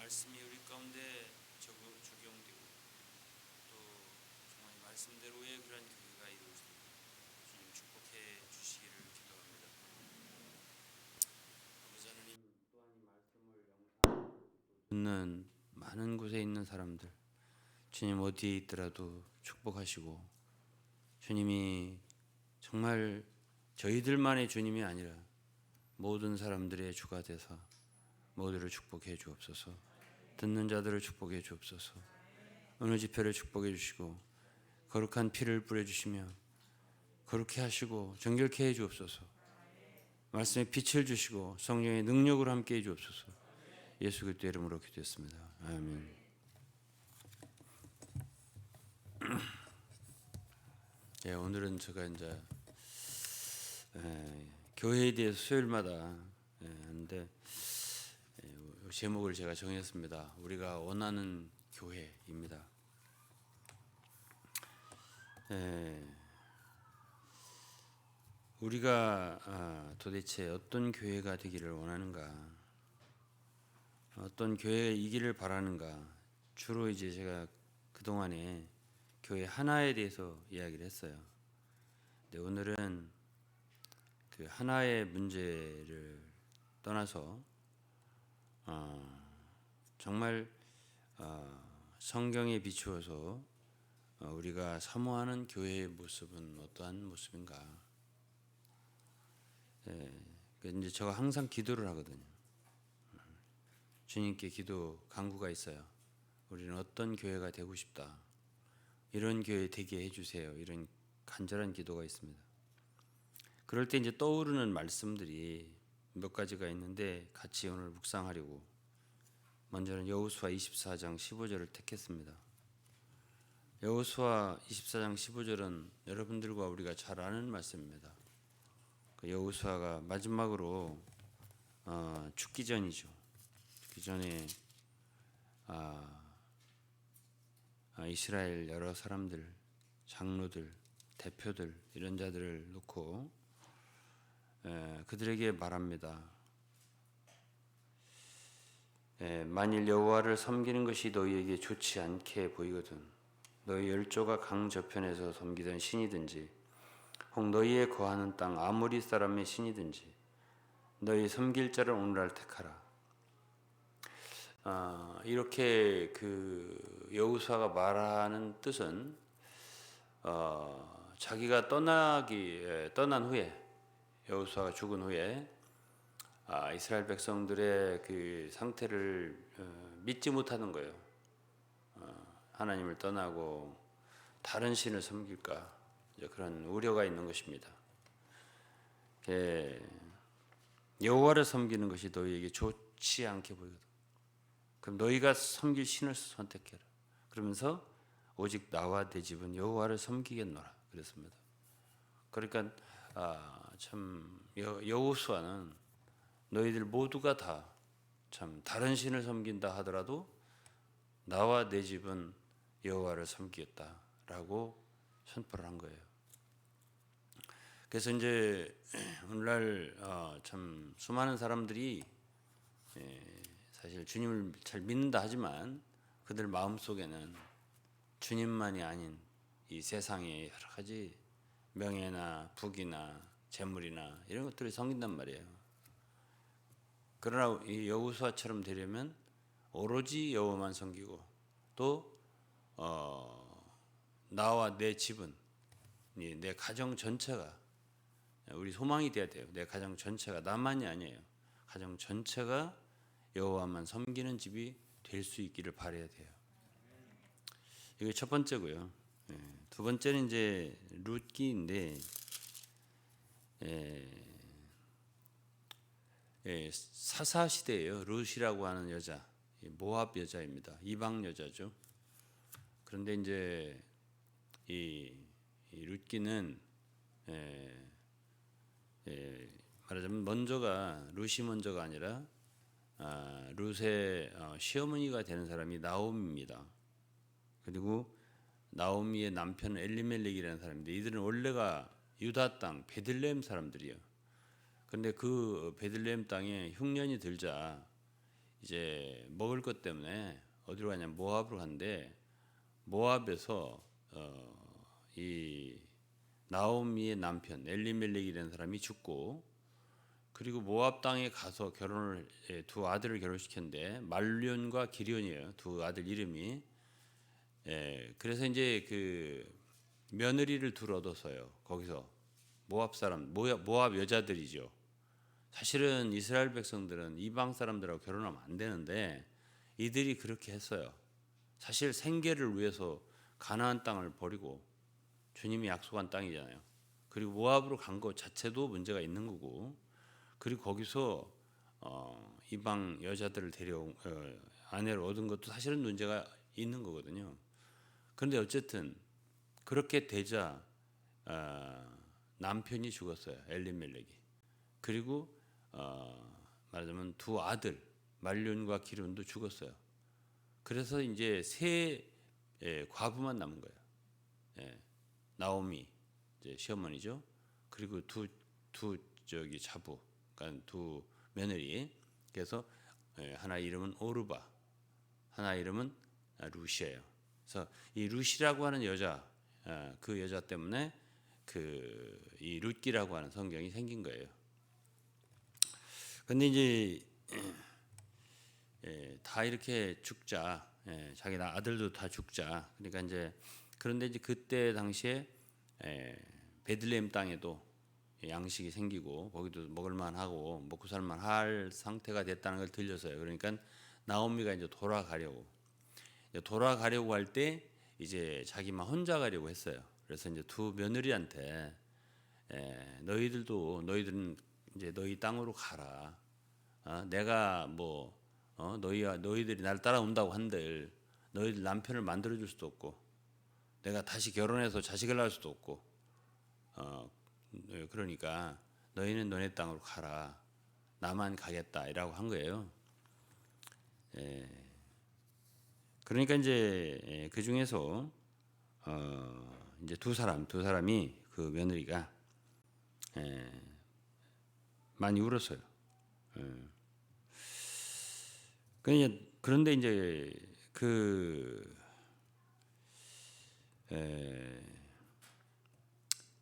말씀이 우리 가운데 적용되고 또 정말 말씀대로의 그런 교회가 이루어지는 주님 축복해 주시기를 기도합니다. 아버지 하나님 또한 이 말씀을 영상으로 듣는 많은 곳에 있는 사람들 주님 어디에 있더라도 축복하시고 주님이 정말 저희들만의 주님이 아니라 모든 사람들의 주가 되사 모두를 축복해 주옵소서. 듣는 자들을 축복해 주옵소서. 어느 집회를 축복해 주시고 거룩한 피를 뿌려 주시며 거룩해 하시고 정결케 해 주옵소서. 말씀의 빛을 주시고 성령의 능력으로 함께 해 주옵소서. 예수 그리스도의 이름으로 기도했습니다. 아멘. 예, 오늘은 제가 이제 교회에 대해서 수요일마다 하는데 제목을 제가 정했습니다. 우리가 원하는 교회입니다. 우리가 도대체 어떤 교회가 되기를 원하는가, 어떤 교회이기를 바라는가, 주로 이제 제가 그동안에 교회 하나에 대해서 이야기를 했어요. 근데 오늘은 그 하나의 문제를 떠나서 정말 성경에 비추어서 우리가 사모하는 교회의 모습은 어떠한 모습인가? 이제 제가 항상 기도를 하거든요. 주님께 기도 간구가 있어요. 우리는 어떤 교회가 되고 싶다. 이런 교회 되게 해주세요. 이런 간절한 기도가 있습니다. 그럴 때 이제 떠오르는 말씀들이 몇 가지가 있는데 같이 오늘 묵상하려고 먼저는 여호수아 24장 15절을 택했습니다. 여호수아 24장 15절은 여러분들과 우리가 잘 아는 말씀입니다. 그 여호수아가 마지막으로 죽기 전이죠. 죽기 전에 이스라엘 여러 사람들, 장로들, 대표들 이런 자들을 놓고 그들에게 말합니다. 만일 여호와를 섬기는 것이 너희에게 좋지 않게 보이거든 너희 열조가 강 저편에서 섬기던 신이든지 혹 너희의 거하는 땅 아모리 사람의 신이든지 너희 섬길 자를 오늘날 택하라. 이렇게 그 여호수아가 말하는 뜻은 자기가 떠난 후에 여호수아가 죽은 후에 이스라엘 백성들의 그 상태를 믿지 못하는 거예요. 하나님을 떠나고 다른 신을 섬길까 이제 그런 우려가 있는 것입니다. 여호와를 섬기는 것이 너희에게 좋지 않게 보이거든. 그럼 너희가 섬길 신을 선택해라. 그러면서 오직 나와 내 집은 여호와를 섬기겠노라 그랬습니다. 그러니까 참 여호수아는 너희들 모두가 다 참 다른 신을 섬긴다 하더라도 나와 내 집은 여호와를 섬기겠다라고 선포를 한 거예요. 그래서 이제 오늘날 참 수많은 사람들이 사실 주님을 잘 믿는다 하지만 그들 마음 속에는 주님만이 아닌 이 세상의 여러 가지 명예나 부귀나 재물이나 이런 것들을 섬긴단 말이에요. 그러나 이 여호수아처럼 되려면 오로지 여호와만 섬기고 또 나와 내 집은 내 가정 전체가 우리 소망이 돼야 돼요. 내 가정 전체가 나만이 아니에요. 가정 전체가 여호와만 섬기는 집이 될 수 있기를 바라야 돼요. 이게 첫 번째고요. 두 번째는 이제 룻기인데 사사 시대예요. 룻이라고 하는 여자, 모압 여자입니다. 이방 여자죠. 그런데 이제 이 룻기는 말하자면 룻이 먼저가 아니라 룻의 시어머니가 되는 사람이 나옴입니다. 그리고 나오미의 남편은 엘리멜렉이라는 사람인데 이들은 원래가 유다 땅 베들레헴 사람들이에요. 그런데 그 베들레헴 땅에 흉년이 들자 이제 먹을 것 때문에 어디로 가냐 모압으로 갔는데 모압에서 이 나오미의 남편 엘리멜렉이라는 사람이 죽고 그리고 모압 땅에 가서 결혼을 두 아들을 결혼시켰는데 말륜과 기련이에요. 두 아들 이름이. 그래서 이제 그 며느리를 둘 얻었어요. 거기서 모압 사람 모압 여자들이죠. 사실은 이스라엘 백성들은 이방 사람들하고 결혼하면 안 되는데 이들이 그렇게 했어요. 사실 생계를 위해서 가나안 땅을 버리고 주님이 약속한 땅이잖아요. 그리고 모압으로 간 것 자체도 문제가 있는 거고 그리고 거기서 이방 여자들을 아내를 얻은 것도 사실은 문제가 있는 거거든요. 그런데 어쨌든 그렇게 되자 남편이 죽었어요. 엘리멜렉이. 그리고 말하자면 두 아들 말륜과 기륜도 죽었어요. 그래서 이제 세 과부만 남은 거예요. 나오미 이제 시어머니죠. 그리고 두 자부, 그러니까 두 며느리. 그래서 하나 이름은 오르바, 하나 이름은 루시예요. 그래서 이 루시라고 하는 여자, 그 여자 때문에 이 룻기라고 하는 성경이 생긴 거예요. 근데 이제 다 이렇게 죽자, 자기 아들도 다 죽자. 그러니까 이제 그런데 이제 그때 당시에 베들레헴 땅에도 양식이 생기고 거기도 먹을만하고 먹고 살만할 상태가 됐다는 걸 들려서요. 그러니까 나오미가 이제 돌아가려고 할 때 이제 자기만 혼자 가려고 했어요. 그래서 이제 두 며느리한테 너희들은 이제 너희 땅으로 가라. 내가 뭐 너희들이 날 따라온다고 한들 너희들 남편을 만들어줄 수도 없고 내가 다시 결혼해서 자식을 낳을 수도 없고 그러니까 너희는 너네 땅으로 가라. 나만 가겠다라고 한 거예요. 그러니까 이제 그 중에서 이제 두 사람이 그 며느리가 많이 울었어요. 그런데 이제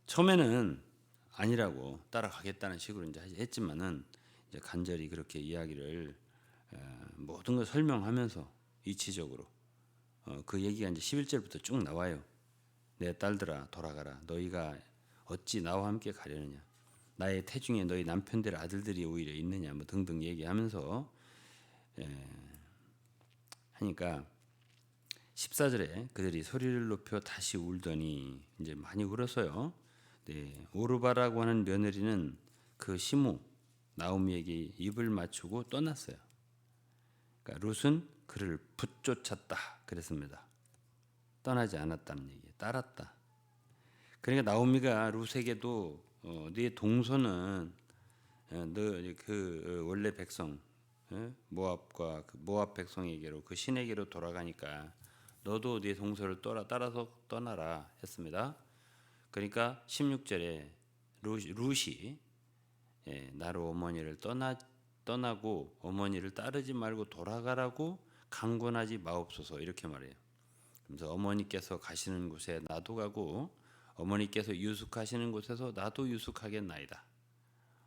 처음에는 아니라고 따라가겠다는 식으로 이제 했지만은 이제 간절히 그렇게 이야기를 모든 걸 설명하면서 이치적으로 그 얘기가 이제 11절부터 쭉 나와요. 내 딸들아 돌아가라. 너희가 어찌 나와 함께 가려느냐. 나의 태중에 너희 남편들 아들들이 오히려 있느냐. 뭐 등등 얘기하면서 하니까 14절에 그들이 소리를 높여 다시 울더니 이제 많이 울었어요. 네, 오르바라고 하는 며느리는 그 시모 나오미에게 입을 맞추고 떠났어요. 그러니까 룻은 그를 붙쫓았다 그랬습니다. 떠나지 않았다는 얘기예요. 따랐다. 그러니까 나오미가 룻에게도 네 동서는 너 원래 백성 모압과 그 모압 백성에게로 그 신에게로 돌아가니까 너도 네 동서를 따라서 떠나라 했습니다. 그러니까 16절에 룻이 나로 어머니를 떠나고 어머니를 따르지 말고 돌아가라고 강권하지 마옵소서 이렇게 말해요. 그래서 어머니께서 가시는 곳에 나도 가고 어머니께서 유숙하시는 곳에서 나도 유숙하겠나이다.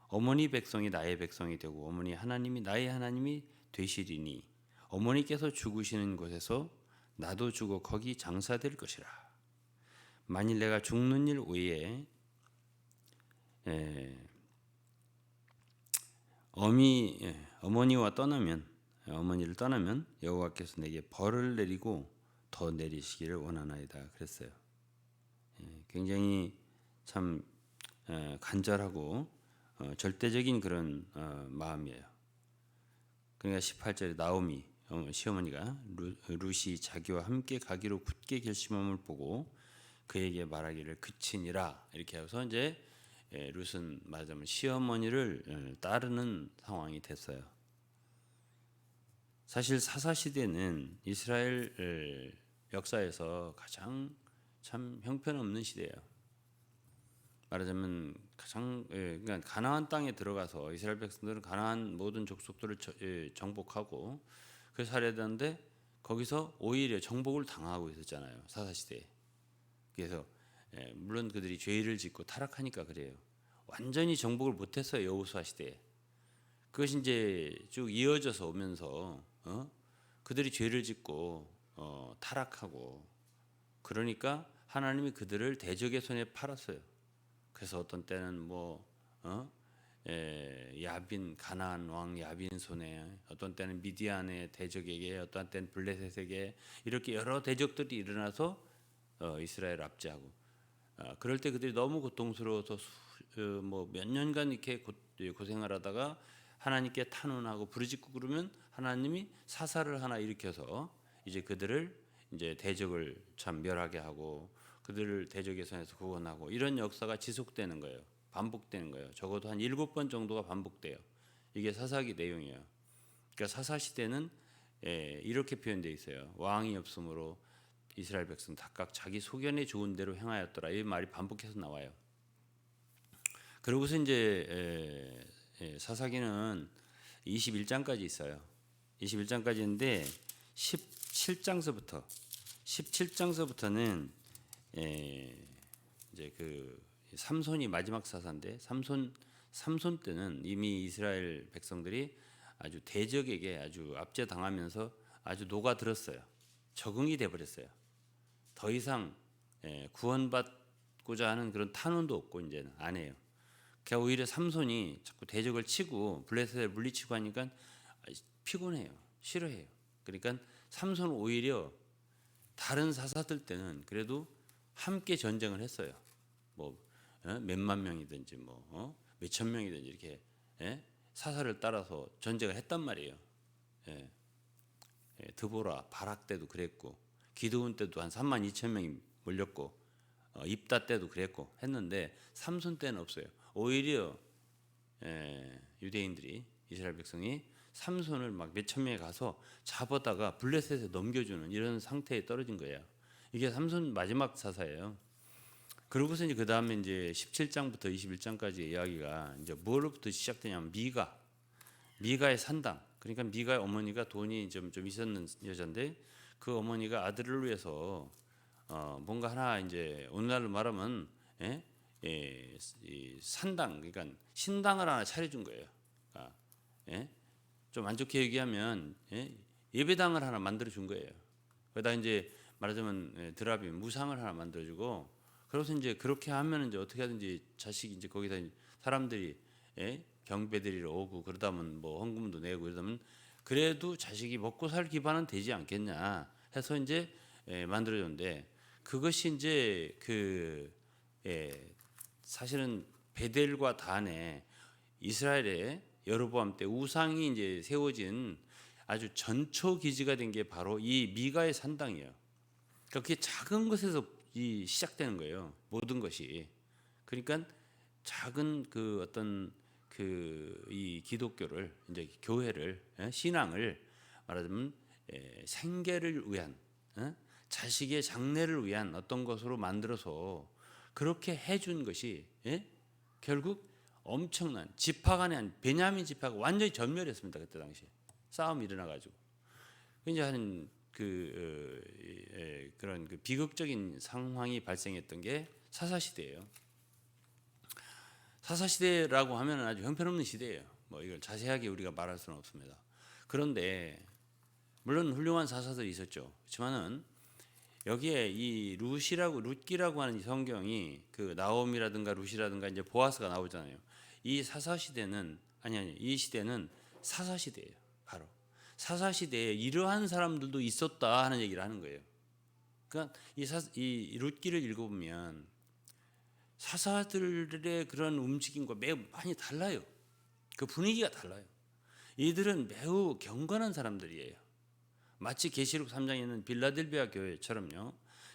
어머니 백성이 나의 백성이 되고 어머니 하나님이 나의 하나님이 되시리니 어머니께서 죽으시는 곳에서 나도 죽어 거기 장사될 것이라. 만일 내가 죽는 일 외에 어머니를 떠나면 여호와께서 내게 벌을 내리고 더 내리시기를 원하나이다 그랬어요. 굉장히 참 간절하고 절대적인 그런 마음이에요. 그러니까 18절에 나오미 시어머니가 룻이 자기와 함께 가기로 굳게 결심함을 보고 그에게 말하기를 그치니라 이렇게 해서 이제 룻은 말하자면 시어머니를 따르는 상황이 됐어요. 사실 사사 시대는 이스라엘 역사에서 가장 참 형편없는 시대예요. 말하자면 가장 그러니까 가나안 땅에 들어가서 이스라엘 백성들은 가나안 모든 족속들을 정복하고 그래서 살아야 되는데 거기서 오히려 정복을 당하고 있었잖아요. 사사 시대에. 그래서 물론 그들이 죄를 짓고 타락하니까 그래요. 완전히 정복을 못했어요. 여호수아 시대에. 그것이 이제 쭉 이어져서 오면서 그들이 죄를 짓고 타락하고 그러니까 하나님이 그들을 대적의 손에 팔았어요. 그래서 어떤 때는 야빈 가나안 왕 야빈 손에, 어떤 때는 미디안의 대적에게, 어떤 때는 블레셋에게 이렇게 여러 대적들이 일어나서 이스라엘 압제하고 그럴 때 그들이 너무 고통스러워서 몇 년간 이렇게 고생을 하다가 하나님께 탄원하고 부르짖고 그러면 하나님이 사사를 하나 일으켜서 이제 그들을 이제 대적을 참 멸하게 하고 그들을 대적의 손에서 구원하고 이런 역사가 지속되는 거예요. 반복되는 거예요. 적어도 한 7번 정도가 반복돼요. 이게 사사기 내용이에요. 그러니까 사사 시대는 이렇게 표현되어 있어요. 왕이 없으므로 이스라엘 백성 각각 자기 소견에 좋은 대로 행하였더라. 이 말이 반복해서 나와요. 그러고서 이제 사사기는 21장까지 있어요. 21장까지 있는데 17장서부터는 이제 그 삼손이 마지막 사사인데 삼손 때는 이미 이스라엘 백성들이 아주 대적에게 아주 압제당하면서 아주 녹아들었어요. 적응이 돼 버렸어요. 더 이상 구원받고자 하는 그런 탄원도 없고 이제는 안 해요. 그러니까 오히려 삼손이 자꾸 대적을 치고 블레셋을 물리치고 하니까 피곤해요. 싫어해요. 그러니까 삼손은 오히려 다른 사사들 때는 그래도 함께 전쟁을 했어요. 몇만 명이든지 몇천 명이든지 이렇게 사사를 따라서 전쟁을 했단 말이에요. 드보라, 바락 때도 그랬고 기드온 때도 한 3만 2천 명이 몰렸고 입다 때도 그랬고 했는데 삼손 때는 없어요. 오히려 유대인들이 이스라엘 백성이 삼손을 막 몇천 명이 가서 잡아다가 블레셋에 넘겨주는 이런 상태에 떨어진 거예요. 이게 삼손 마지막 사사예요. 그러고서 이제 그 다음에 이제 17장부터 21장까지 이야기가 이제 뭐로부터 시작되냐면 미가의 산당. 그러니까 미가의 어머니가 돈이 좀 있었는 여자인데 그 어머니가 아들을 위해서 뭔가 하나 이제 오늘날로 말하면 이 산당, 그러니까 신당을 하나 차려준 거예요. 좀 안 좋게 얘기하면 예배당을 하나 만들어 준 거예요. 거기다 이제 말하자면 드라빔 무상을 하나 만들어주고, 그래서 이제 그렇게 하면 이제 어떻게 하든지 자식이 이제 거기다 사람들이 경배드리러 오고 그러다면 헌금도 내고 그러다면 그래도 자식이 먹고 살 기반은 되지 않겠냐 해서 이제 만들어줬는데, 그것이 이제 사실은 베델과 단에 이스라엘의 여로보암 때 우상이 이제 세워진 아주 전초 기지가 된 게 바로 이 미가의 산당이에요. 그러니까 그게 작은 것에서 시작되는 거예요. 모든 것이. 그러니까 작은 그 어떤 이 기독교를 이제 교회를 신앙을 말하자면 생계를 위한 자식의 장래를 위한 어떤 것으로 만들어서 그렇게 해준 것이 결국 엄청난 지파 간의 한 베냐민 지파가 완전히 전멸했습니다. 그때 당시에 싸움이 일어나가지고 이제 하는 그런 비극적인 상황이 발생했던 게 사사 시대예요. 사사 시대라고 하면 아주 형편없는 시대예요. 이걸 자세하게 우리가 말할 수는 없습니다. 그런데 물론 훌륭한 사사들이 있었죠. 그렇지만은 여기에 이 룻기라고 하는 성경이 그 나옴이라든가 룻이라든가 이제 보아스가 나오잖아요. 이 사사 시대는 이 시대는 사사 시대예요. 바로 사사 시대에 이러한 사람들도 있었다 하는 얘기를 하는 거예요. 그러니까 이 룻기를 읽어보면 사사들의 그런 움직임과 매우 많이 달라요. 그 분위기가 달라요. 이들은 매우 경건한 사람들이에요. 마치 계시록 3장에 있는 빌라델비아 교회처럼요.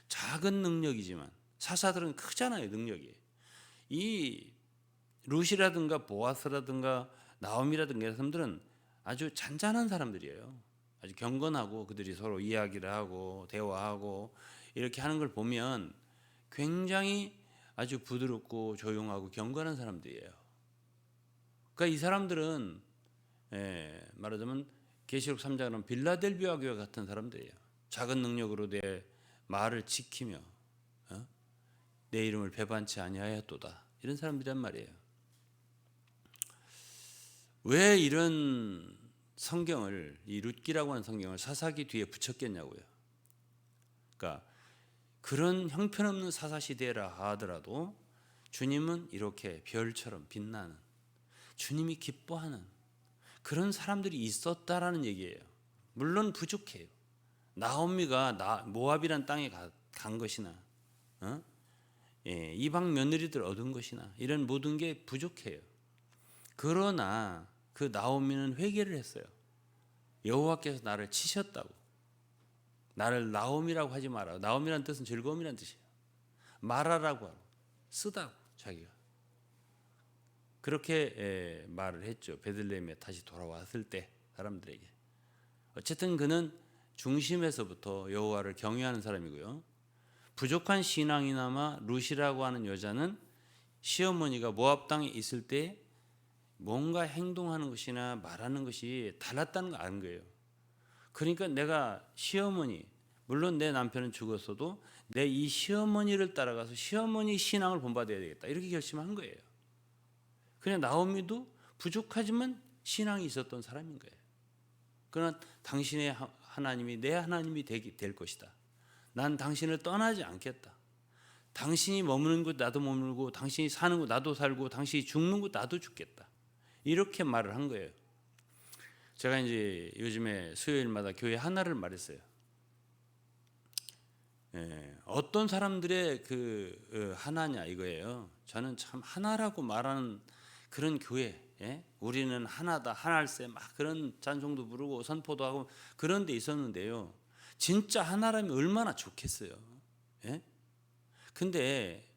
작은 능력이지만 사사들은 크잖아요. 능력이. 이 룻이라든가 보아스라든가 나옴이라든가 이런 사람들은 아주 잔잔한 사람들이에요. 아주 경건하고 그들이 서로 이야기를 하고 대화하고 이렇게 하는 걸 보면 굉장히 아주 부드럽고 조용하고 경건한 사람들이에요. 그러니까 이 사람들은 말하자면 계시록 3장은 빌라델비아 교회 같은 사람들이에요. 작은 능력으로 내 말을 지키며 내 이름을 배반치 아니하였도다, 이런 사람들이란 말이에요. 왜 이런 성경을, 이 룻기라고 하는 성경을 사사기 뒤에 붙였겠냐고요. 그러니까 그런 형편없는 사사시대라 하더라도 주님은 이렇게 별처럼 빛나는, 주님이 기뻐하는 그런 사람들이 있었다라는 얘기예요. 물론 부족해요. 나오미가 모압이란 땅에 간 것이나 이방 며느리들 얻은 것이나 이런 모든 게 부족해요. 그러나 그 나오미는 회개를 했어요. 여호와께서 나를 치셨다고. 나를 나오미라고 하지 마라. 나오미란 뜻은 즐거움이란 뜻이에요. 말하라고 하고 쓰다고 자기가 그렇게 말을 했죠. 베들레헴에 다시 돌아왔을 때 사람들에게. 어쨌든 그는 중심에서부터 여호와를 경외하는 사람이고요. 부족한 신앙이나마 룻이라고 하는 여자는 시어머니가 모압 땅에 있을 때 뭔가 행동하는 것이나 말하는 것이 달랐다는 걸 아는 거예요. 그러니까 내가 시어머니, 물론 내 남편은 죽었어도 내 이 시어머니를 따라가서 시어머니 신앙을 본받아야 되겠다, 이렇게 결심한 거예요. 그냥 나오미도 부족하지만 신앙이 있었던 사람인 거예요. 그러나 당신의 하나님이 내 하나님이 될 것이다. 난 당신을 떠나지 않겠다. 당신이 머무는 곳 나도 머물고, 당신이 사는 곳 나도 살고, 당신이 죽는 곳 나도 죽겠다, 이렇게 말을 한 거예요. 제가 이제 요즘에 수요일마다 교회 하나를 말했어요. 어떤 사람들의 그 하나냐 이거예요. 저는 참 하나라고 말하는 그런 교회, 우리는 하나다, 하나일세, 막 그런 찬송도 부르고 선포도 하고 그런 데 있었는데요. 진짜 하나라면 얼마나 좋겠어요. 근데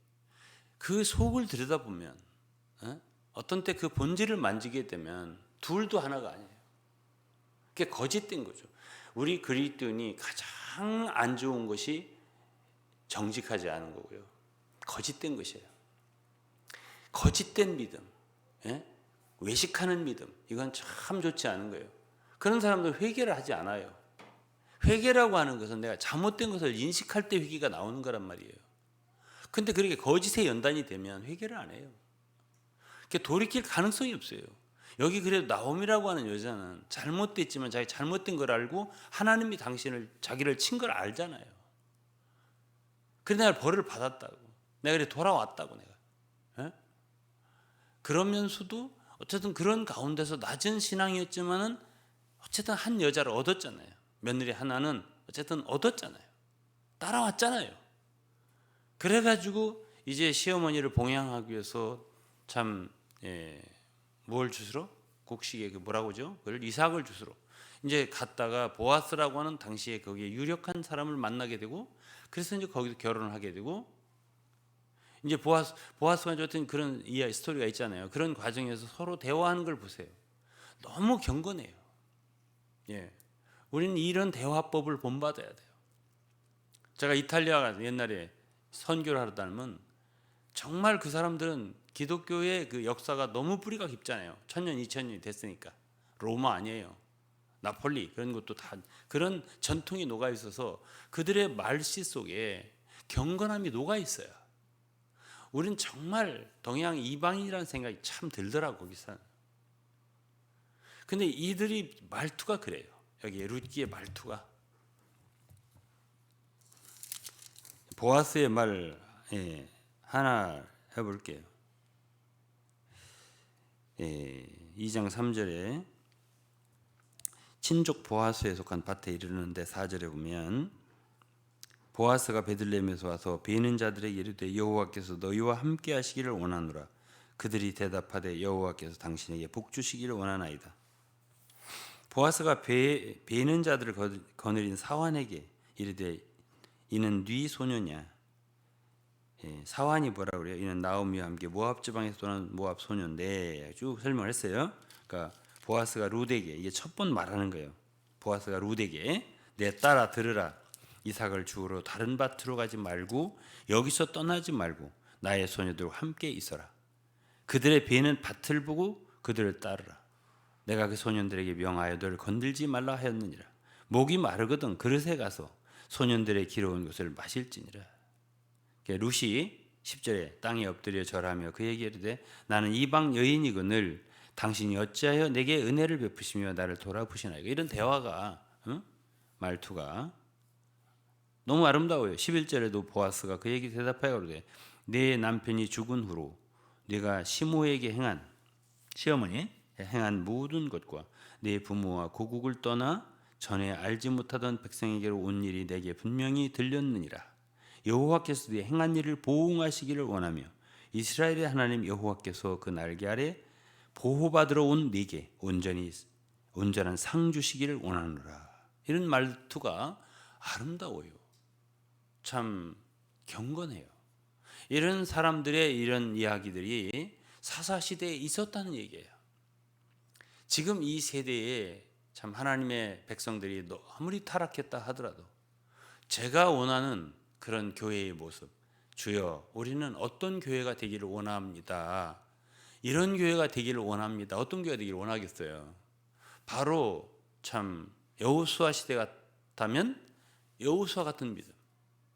그 속을 들여다보면 어떤 때 그 본질을 만지게 되면 둘도 하나가 아니에요. 그게 거짓된 거죠. 우리 그리스도인이 가장 안 좋은 것이 정직하지 않은 거고요. 거짓된 것이에요. 거짓된 믿음, 외식하는 믿음, 이건 참 좋지 않은 거예요. 그런 사람들 회개를 하지 않아요. 회개라고 하는 것은 내가 잘못된 것을 인식할 때 회개가 나오는 거란 말이에요. 근데 그렇게 거짓의 연단이 되면 회개를 안 해요. 돌이킬 가능성이 없어요. 여기 그래도 나옴이라고 하는 여자는 잘못됐지만 자기 잘못된 걸 알고 하나님이 자기를 친 걸 알잖아요. 그래 내가 벌을 받았다고, 내가 그래 돌아왔다고, 내가 그러면서도 어쨌든 그런 가운데서 낮은 신앙이었지만은 어쨌든 한 여자를 얻었잖아요. 며느리 하나는 어쨌든 얻었잖아요. 따라왔잖아요. 그래가지고 이제 시어머니를 봉양하기 위해서 참 뭘 주스러? 곡식에 그 뭐라고 하죠? 그걸 이삭을 주스러 이제 갔다가 보아스라고 하는 당시에 거기에 유력한 사람을 만나게 되고, 그래서 이제 거기서 결혼을 하게 되고, 이제 보아스가 어떤 그런 이야기 스토리가 있잖아요. 그런 과정에서 서로 대화하는 걸 보세요. 너무 경건해요. 우리는 이런 대화법을 본받아야 돼요. 제가 이탈리아 옛날에 선교를 하다면 정말 그 사람들은 기독교의 그 역사가 너무 뿌리가 깊잖아요. 1000년, 2000년이 됐으니까. 로마 아니에요. 나폴리 그런 것도 다 그런 전통이 녹아 있어서 그들의 말씨 속에 경건함이 녹아 있어요. 우린 정말 동양 이방인이라는 생각이 참 들더라고 거기서. 근데 이들이 말투가 그래요. 여기 룻기의 말투가. 보아스의 말 하나 해볼게요. 2장 3절에 친족 보아스에 속한 밭에 이르는데 4절에 보면 보아스가 베들레헴에서 와서 베는 자들에게 이르되 여호와께서 너희와 함께 하시기를 원하노라. 그들이 대답하되 여호와께서 당신에게 복 주시기를 원하나이다. 보아스가 베는 자들을 거느린 사환에게 이르되 이는 네 소녀냐. 사환이 뭐라 그래요? 이는 나오미와 함께 모압 지방에서 떠난 모압 소녀인데 쭉 설명을 했어요. 그러니까 보아스가 룻에게, 이게 첫 번 말하는 거예요. 보아스가 룻에게 내 딸아 들으라. 이삭을 주우러 다른 밭으로 가지 말고 여기서 떠나지 말고 나의 소녀들과 함께 있어라. 그들의 배는 밭을 보고 그들을 따르라. 내가 그 소년들에게 명하여 너를 건들지 말라 하였느니라. 목이 마르거든 그릇에 가서 소년들의 기러운 것을 마실지니라. 룻이 10절에 땅에 엎드려 절하며 그에게 이르되 나는 이방 여인이거늘 당신이 어찌하여 내게 은혜를 베푸시며 나를 돌아보시나이까. 이런 대화가 말투가 너무 아름다워요. 11절에도 보아스가 그에게 대답하여 그러되 내 남편이 죽은 후로 네가 시므에게 행한 시어머니 행한 모든 것과 네 부모와 고국을 떠나 전에 알지 못하던 백성에게로 온 일이 내게 분명히 들렸느니라. 여호와께서 네 행한 일을 보응하시기를 원하며 이스라엘의 하나님 여호와께서 그 날개 아래 보호받으러 온 네게 온전한 상 주시기를 원하노라. 이런 말투가 아름다워요. 참 경건해요. 이런 사람들의 이런 이야기들이 사사시대에 있었다는 얘기예요. 지금 이 세대에 참 하나님의 백성들이 아무리 타락했다 하더라도 제가 원하는 그런 교회의 모습, 주여 우리는 어떤 교회가 되기를 원합니다. 이런 교회가 되기를 원합니다. 어떤 교회가 되기를 원하겠어요? 바로 참 여호수아 시대 같다면 여호수아 같은 믿음.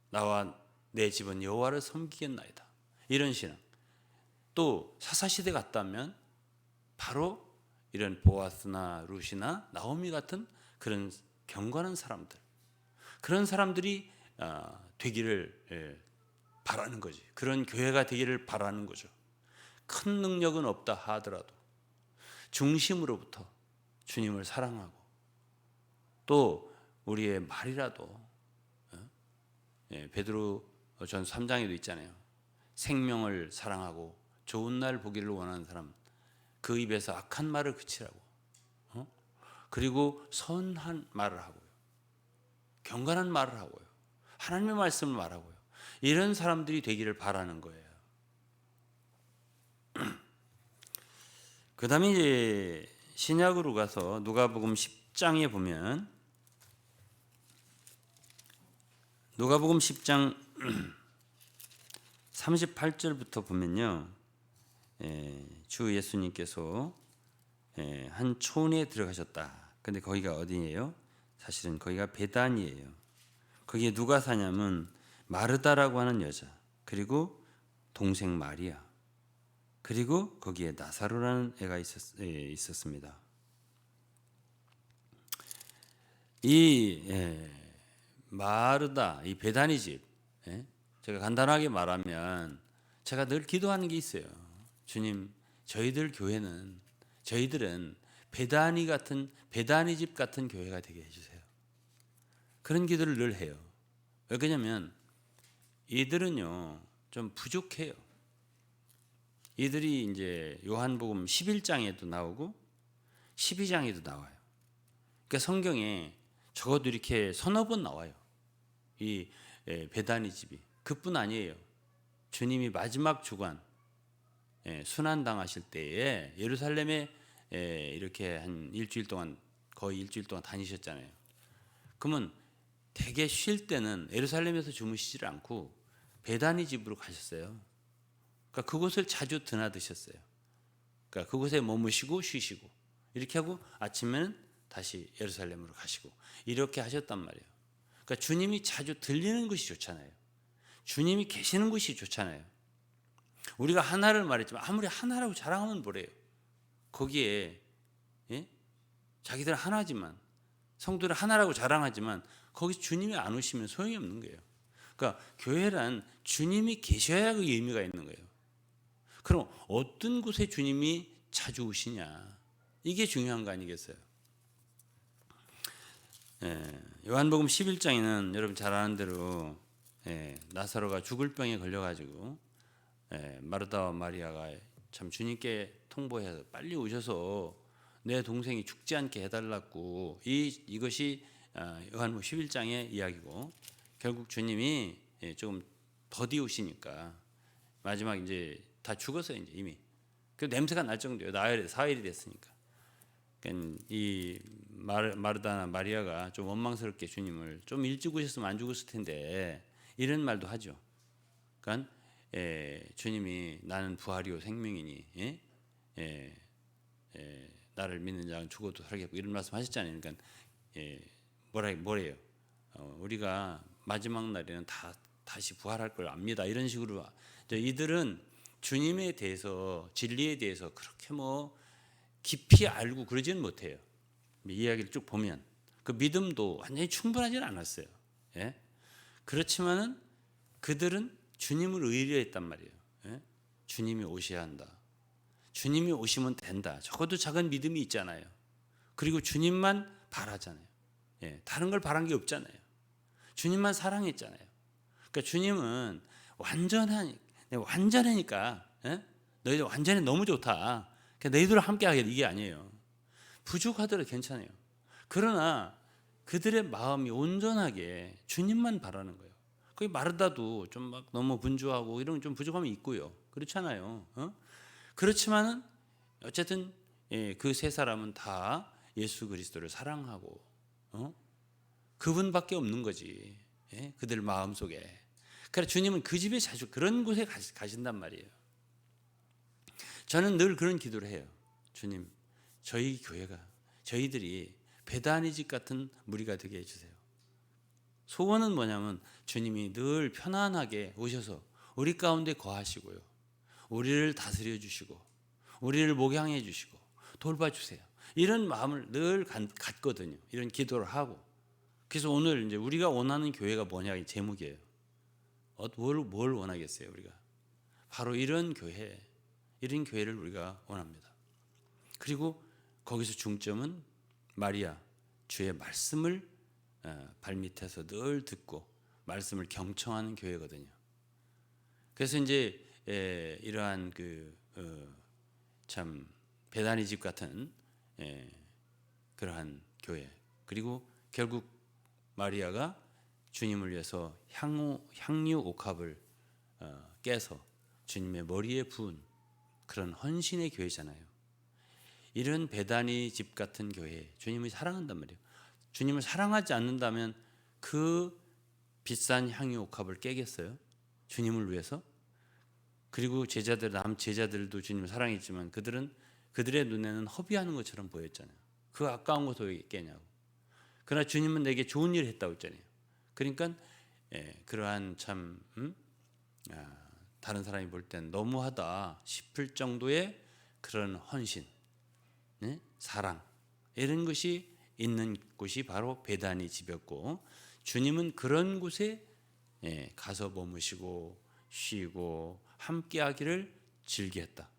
나와 내 집은 여호와를 섬기겠나이다. 이런 신앙. 또 사사시대 같다면 바로 이런 보아스나 룻이나 나오미 같은 그런 경건한 사람들. 그런 사람들이 되기를 바라는 거지. 그런 교회가 되기를 바라는 거죠. 큰 능력은 없다 하더라도 중심으로부터 주님을 사랑하고 또 우리의 말이라도 베드로 전 3장에도 있잖아요. 생명을 사랑하고 좋은 날 보기를 원하는 사람 그 입에서 악한 말을 그치라고 그리고 선한 말을 하고요. 경건한 말을 하고요. 하나님의 말씀을 말하고요. 이런 사람들이 되기를 바라는 거예요. 그 다음에 이제 신약으로 가서 누가복음 10장에 보면 누가복음 10장 38절부터 보면요. 주 예수님께서 한 촌에 들어가셨다. 근데 거기가 어디예요? 사실은 거기가 베단이에요. 거기에 누가 사냐면 마르다라고 하는 여자, 그리고 동생 마리아, 그리고 거기에 나사로라는 애가 있었습니다. 이 마르다, 이 베다니 집, 제가 간단하게 말하면 제가 늘 기도하는 게 있어요. 주님, 저희들은 베다니 집 같은 교회가 되게 해주세요. 그런 기도를 늘 해요. 왜냐면 이들은요 좀 부족해요. 이들이 이제 요한복음 11장에도 나오고 12장에도 나와요. 그러니까 성경에 적어도 이렇게 서너 번 나와요. 이 베다니 집이 그뿐 아니에요. 주님이 마지막 주간 순환 당하실 때에 예루살렘에 이렇게 한 일주일 동안 거의 일주일 동안 다니셨잖아요. 그러면 대개 쉴 때는 예루살렘에서 주무시질 않고 베다니 집으로 가셨어요. 그러니까 그곳을 자주 드나드셨어요. 그러니까 그곳에 머무시고 쉬시고 이렇게 하고 아침에는 다시 예루살렘으로 가시고 이렇게 하셨단 말이에요. 그러니까 주님이 자주 들리는 것이 좋잖아요. 주님이 계시는 곳이 좋잖아요. 우리가 하나를 말했지만 아무리 하나라고 자랑하면 뭐래요? 거기에 자기들 하나지만 성도들 하나라고 자랑하지만 거기 주님이 안 오시면 소용이 없는 거예요. 그러니까 교회란 주님이 계셔야 그 의미가 있는 거예요. 그럼 어떤 곳에 주님이 자주 오시냐? 이게 중요한 거 아니겠어요? 요한복음 11장에는 여러분 잘 아는 대로 나사로가 죽을 병에 걸려가지고 마르다와 마리아가 참 주님께 통보해서 빨리 오셔서 내 동생이 죽지 않게 해달라고 이것이 요한복음 11장의 이야기고 결국 주님이 조금 더디우시니까 마지막 이제 다 죽었어요. 이제 이미 그 냄새가 날 정도예요. 사흘이 됐으니까. 그러니까 이 마르다나 마리아가 좀 원망스럽게 주님을 좀 일찍 오셨으면 안 죽었을 텐데 이런 말도 하죠. 그러니까 주님이 나는 부활이요 생명이니 나를 믿는 자는 죽어도 살겠고 이런 말씀하셨잖아요. 그러니까 뭐래요? 우리가 마지막 날에는 다시 부활할 걸 압니다. 이런 식으로 이들은 주님에 대해서 진리에 대해서 그렇게 깊이 알고 그러지는 못해요. 이야기를 쭉 보면 그 믿음도 완전히 충분하지는 않았어요. 그렇지만은 그들은 주님을 의뢰했단 말이에요. 주님이 오셔야 한다. 주님이 오시면 된다. 적어도 작은 믿음이 있잖아요. 그리고 주님만 바라잖아요. 다른 걸 바란 게 없잖아요. 주님만 사랑했잖아요. 그러니까 주님은 완전하니까 너희들 완전히 너무 좋다. 그러니까 너희들과 함께 하겠다 이게 아니에요. 부족하더라도 괜찮아요. 그러나 그들의 마음이 온전하게 주님만 바라는 거예요. 그게 마르다도 좀 막 너무 분주하고 이런 좀 부족함이 있고요. 그렇잖아요. 그렇지만은 어쨌든 그 세 사람은 다 예수 그리스도를 사랑하고 그분밖에 없는 거지. 그들 마음 속에. 그래 주님은 그 집에 자주 그런 곳에 가신단 말이에요. 저는 늘 그런 기도를 해요. 주님, 저희 교회가 저희들이 베다니 집 같은 무리가 되게 해주세요. 소원은 뭐냐면 주님이 늘 편안하게 오셔서 우리 가운데 거하시고요. 우리를 다스려 주시고 우리를 목양해 주시고 돌봐주세요. 이런 마음을 늘 갖거든요. 이런 기도를 하고. 그래서 오늘 이제 우리가 원하는 교회가 뭐냐 이 제목이에요. 뭘 원하겠어요 우리가? 바로 이런 교회를 우리가 원합니다. 그리고 거기서 중점은 마리아 주의 말씀을 발밑에서 늘 듣고 말씀을 경청하는 교회거든요. 그래서 이제 이러한 참 베다니 집 같은 그러한 교회, 그리고 결국 마리아가 주님을 위해서 향유 옥합을 깨서 주님의 머리에 부은 그런 헌신의 교회잖아요. 이런 베다니 집 같은 교회, 주님을 사랑한단 말이에요. 주님을 사랑하지 않는다면 그 비싼 향유 옥합을 깨겠어요? 주님을 위해서? 그리고 남 제자들도 주님을 사랑했지만 그들의 눈에는 허비하는 것처럼 보였잖아요. 그 아까운 것을 왜 깨냐고. 그러나 주님은 내게 좋은 일을 했다고 했잖아요. 그러니까 그러한 참 다른 사람이 볼 땐 너무하다 싶을 정도의 그런 헌신, 사랑 이런 것이 있는 곳이 바로 베다니 집이었고, 주님은 그런 곳에 가서 머무시고 쉬고 함께하기를 즐겼다.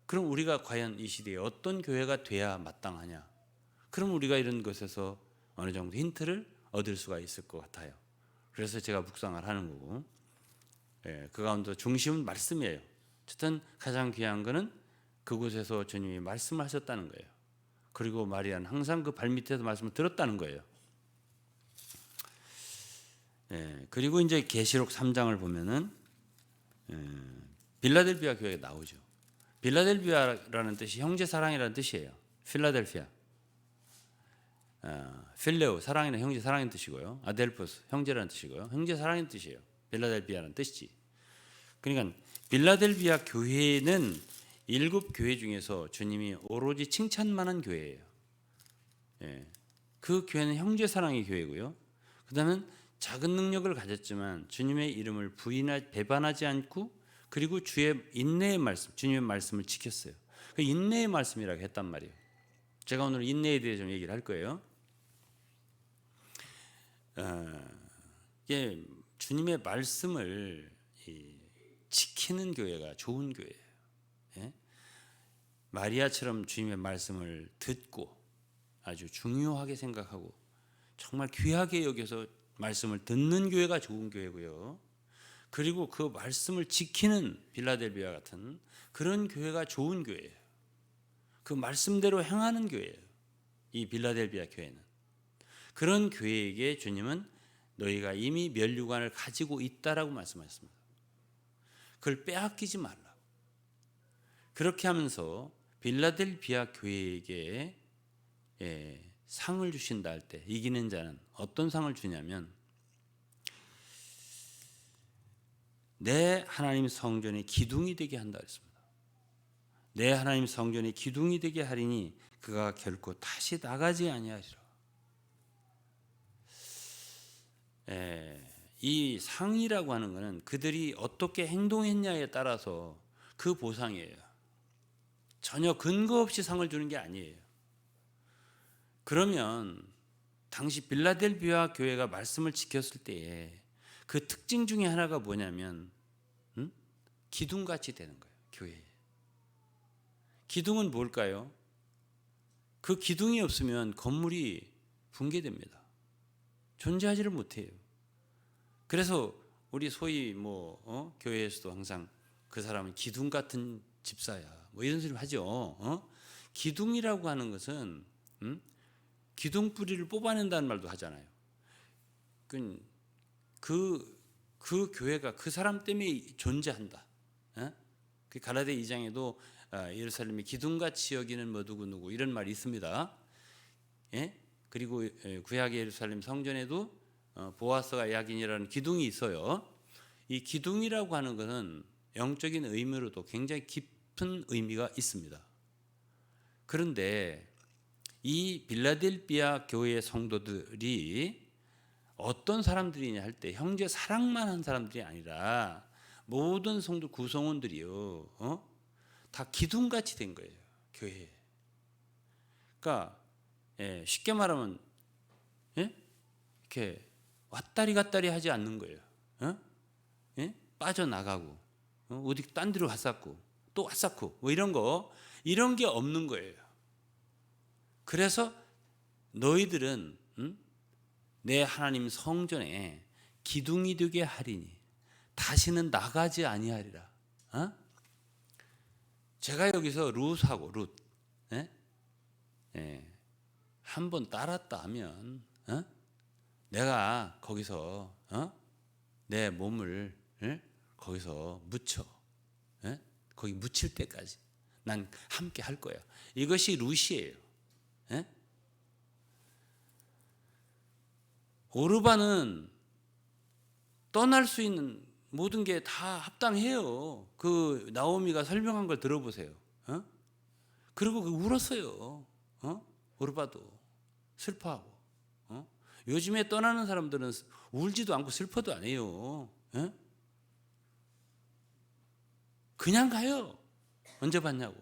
그럼 우리가 과연 이 시대에 어떤 교회가 돼야 마땅하냐? 그럼 우리가 이런 것에서 어느 정도 힌트를 얻을 수가 있을 것 같아요. 그래서 제가 묵상을 하는 거고, 그 가운데 중심은 말씀이에요. 어쨌든 가장 귀한 것은 그곳에서 주님이 말씀을 하셨다는 거예요. 그리고 마리아는 항상 그 발밑에서 말씀을 들었다는 거예요. 그리고 이제 계시록 3장을 보면은 빌라델비아 교회가 나오죠. 빌라델비아라는 뜻이 형제 사랑이라는 뜻이에요. 필라델피아, 필레오 사랑이나 형제 사랑인 뜻이고요. 아델포스 형제라는 뜻이고요. 형제 사랑인 뜻이에요. 빌라델비아라는 뜻이지. 그러니까 빌라델비아 교회는 7교회 중에서 주님이 오로지 칭찬만한 교회예요. 그 교회는 형제 사랑의 교회고요. 그다음은 작은 능력을 가졌지만 주님의 이름을 배반하지 않고, 그리고 주의 인내의 말씀, 주님의 말씀을 지켰어요. 그 인내의 말씀이라고 했단 말이에요. 제가 오늘 인내에 대해 좀 얘기를 할 거예요. 이게 주님의 말씀을 지키는 교회가 좋은 교회예요. 마리아처럼 주님의 말씀을 듣고 아주 중요하게 생각하고 정말 귀하게 여겨서 말씀을 듣는 교회가 좋은 교회고요. 그리고 그 말씀을 지키는 빌라델비아 같은 그런 교회가 좋은 교회예요. 그 말씀대로 행하는 교회예요. 이 빌라델비아 교회는. 그런 교회에게 주님은 너희가 이미 면류관을 가지고 있다라고 말씀하셨습니다. 그걸 빼앗기지 말라고. 그렇게 하면서 빌라델비아 교회에게 상을 주신다 할 때 이기는 자는 어떤 상을 주냐면, 내 하나님 성전의 기둥이 되게 한다 했습니다. 내 하나님 성전의 기둥이 되게 하리니 그가 결코 다시 나가지 아니하리라. 이 상이라고 하는 것은 그들이 어떻게 행동했냐에 따라서 그 보상이에요. 전혀 근거 없이 상을 주는 게 아니에요. 그러면 당시 빌라델비아 교회가 말씀을 지켰을 때에 그 특징 중에 하나가 뭐냐면 기둥같이 되는 거예요. 교회에. 기둥은 뭘까요? 그 기둥이 없으면 건물이 붕괴됩니다. 존재하지를 못해요. 그래서 우리 소위 교회에서도 항상 그 사람은 기둥 같은 집사야 뭐 이런 소리 하죠. 기둥이라고 하는 것은 기둥 뿌리를 뽑아낸다는 말도 하잖아요. 그 교회가 그 사람 때문에 존재한다. 그 갈라디아 2장에도 예루살렘이 기둥같이 여기는 뭐 누구 이런 말이 있습니다. 그리고 구약의 예루살렘 성전에도 보아스가 야긴이라는 기둥이 있어요. 이 기둥이라고 하는 것은 영적인 의미로도 굉장히 깊은 의미가 있습니다. 그런데 이 빌라델비아 교회의 성도들이 어떤 사람들이냐 할 때 형제 사랑만 한 사람들이 아니라 모든 성도 구성원들이요, 다 기둥같이 된 거예요, 교회에. 그러니까 쉽게 말하면 이렇게 왔다리 갔다리 하지 않는 거예요. 빠져나가고 어디 딴 데로 갔었고 또 왔었고 뭐 이런 게 없는 거예요. 그래서 너희들은 내 하나님 성전에 기둥이 되게 하리니 다시는 나가지 아니하리라. 제가 여기서 룻하고 한번 따랐다 하면 내가 거기서 내 몸을 거기서 묻혀 거기 묻힐 때까지 난 함께 할 거야. 이것이 룻이에요. 오르반은 떠날 수 있는 모든 게 다 합당해요. 그 나오미가 설명한 걸 들어보세요. 그리고 울었어요. 오르바도 슬퍼하고. 요즘에 떠나는 사람들은 울지도 않고 슬퍼도 안 해요. 그냥 가요. 언제 봤냐고.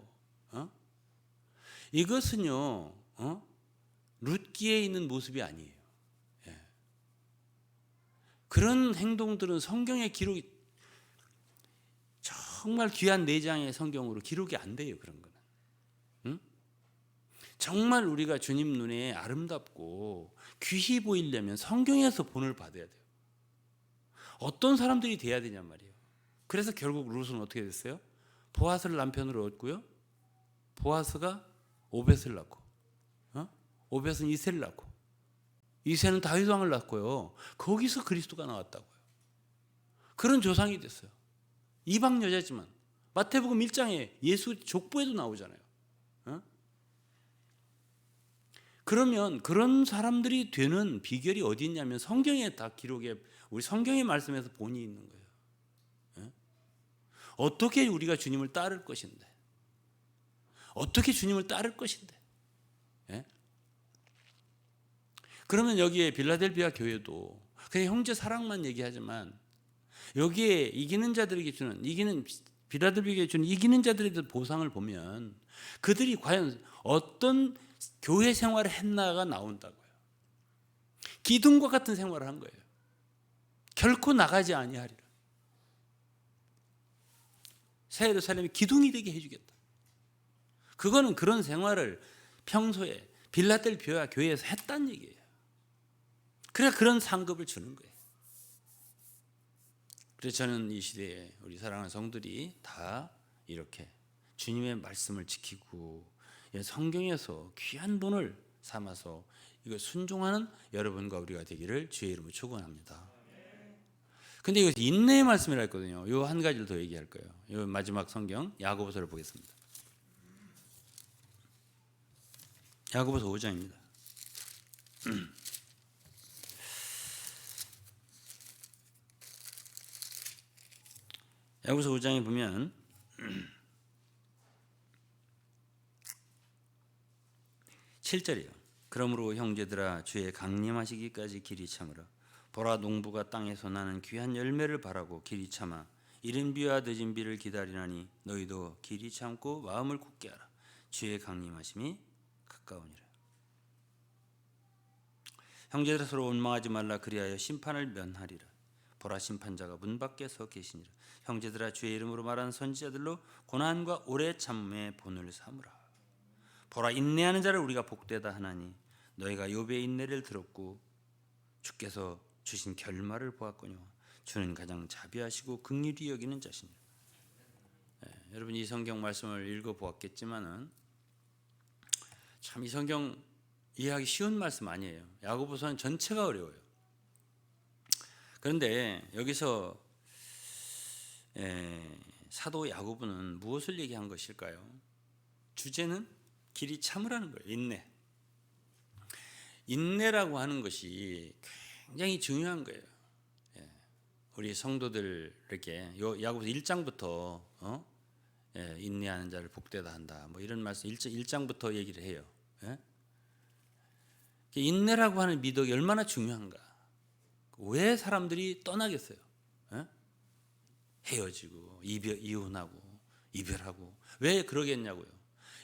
이것은요, 룻기에 있는 모습이 아니에요. 그런 행동들은 성경의 기록이 정말 귀한 4장의 성경으로 기록이 안 돼요. 그런 거는. 정말 우리가 주님 눈에 아름답고 귀히 보이려면 성경에서 본을 받아야 돼요. 어떤 사람들이 돼야 되냔 말이에요. 그래서 결국 룻은 어떻게 됐어요? 보아스를 남편으로 얻고요, 보아스가 오벳을 낳고, 오벳은 이새를 낳고, 이새는 다윗 왕을 낳고요. 거기서 그리스도가 나왔다고요. 그런 조상이 됐어요. 이방 여자지만 마태복음 1장에 예수 족보에도 나오잖아요. 그러면 그런 사람들이 되는 비결이 어디 있냐면 성경에 다 기록에, 우리 성경의 말씀에서 본이 있는 거예요. 어떻게 우리가 주님을 따를 것인데, 어떻게 주님을 따를 것인데. 그러면 여기에 빌라델비아 교회도 그냥 형제 사랑만 얘기하지만 여기에 이기는 자들에게 주는, 빌라델비아에 주는 이기는 자들에 대한 보상을 보면 그들이 과연 어떤 교회 생활을 했나가 나온다고요. 기둥과 같은 생활을 한 거예요. 결코 나가지 아니하리라. 새 예루살렘이 기둥이 되게 해주겠다. 그거는 그런 생활을 평소에 빌라델비아 교회에서 했다는 얘기예요. 그래서 그런 상급을 주는 거예요. 그래서 저는 이 시대에 우리 사랑하는 성들이 다 이렇게 주님의 말씀을 지키고 성경에서 귀한 본을 삼아서 이걸 순종하는 여러분과 우리가 되기를 주의 이름으로 축원합니다. 근데 이거 인내의 말씀이라 했거든요. 이 한 가지를 더 얘기할 거예요. 이 마지막 성경 야고보서를 보겠습니다. 야고보서 5장입니다. 야고보서 5장에 보면 7절이에요. 그러므로 형제들아 주의 강림하시기까지 길이 참으라. 보라 농부가 땅에서 나는 귀한 열매를 바라고 길이 참아 이른 비와 늦은 비를 기다리나니 너희도 길이 참고 마음을 굳게 하라. 주의 강림하심이 가까우니라. 형제들아 서로 원망하지 말라. 그리하여 심판을 면하리라. 보라 심판자가 문 밖에 서 계시니라. 형제들아 주의 이름으로 말하는 선지자들로 고난과 오래 참음의 본을 삼으라. 보라 인내하는 자를 우리가 복되다 하나니 너희가 욥의 인내를 들었고 주께서 주신 결말을 보았거니와 주는 가장 자비하시고 긍휼히 여기는 자시니라. 여러분 이 성경 말씀을 읽어보았겠지만은 참 이 성경 이해하기 쉬운 말씀 아니에요. 야고보서는 전체가 어려워요. 그런데 여기서 사도 야고보는 무엇을 얘기한 것일까요? 주제는 길이 참으라는 거예요. 인내. 인내라고 하는 것이 굉장히 중요한 거예요. 우리 성도들에게 야고보서 1장부터 인내하는 자를 복되다 한다. 뭐 이런 말씀 1장부터 얘기를 해요. 인내라고 하는 미덕이 얼마나 중요한가. 왜 사람들이 떠나겠어요? 헤어지고 이혼하고 이별하고 왜 그러겠냐고요.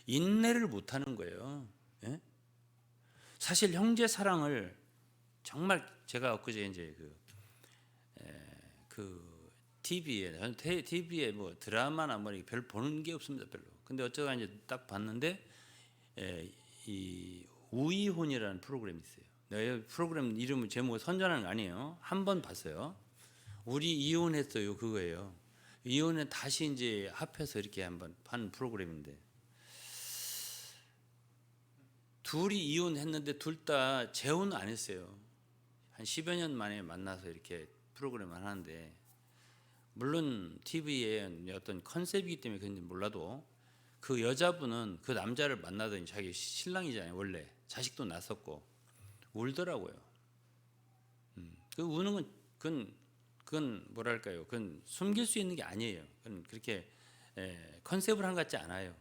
인내를 못하는 거예요. 사실 형제 사랑을 정말 제가 엊그제 이제 그 TV에 뭐 드라마나 뭐 별 보는 게 없습니다, 별로. 근데 어쩌다 이제 딱 봤는데 이 우이혼이라는 프로그램이 있어요. 내가 프로그램 이름은 제목 선전하는 거 아니에요. 한 번 봤어요. 우리 이혼했어요, 그거예요. 이혼에 다시 이제 합해서 이렇게 한번 한 프로그램인데 둘이 이혼했는데 둘 다 재혼 안 했어요. 한 10여 년 만에 만나서 이렇게 프로그램을 하는데 물론 TV에 어떤 컨셉이기 때문에 그런지 몰라도 그 여자분은 그 남자를 만나더니 자기 신랑이잖아요. 원래 자식도 낳았었고 울더라고요. 그 우는 건 그건 뭐랄까요? 그건 숨길 수 있는 게 아니에요. 그건 그렇게 컨셉을 한 것 같지 않아요.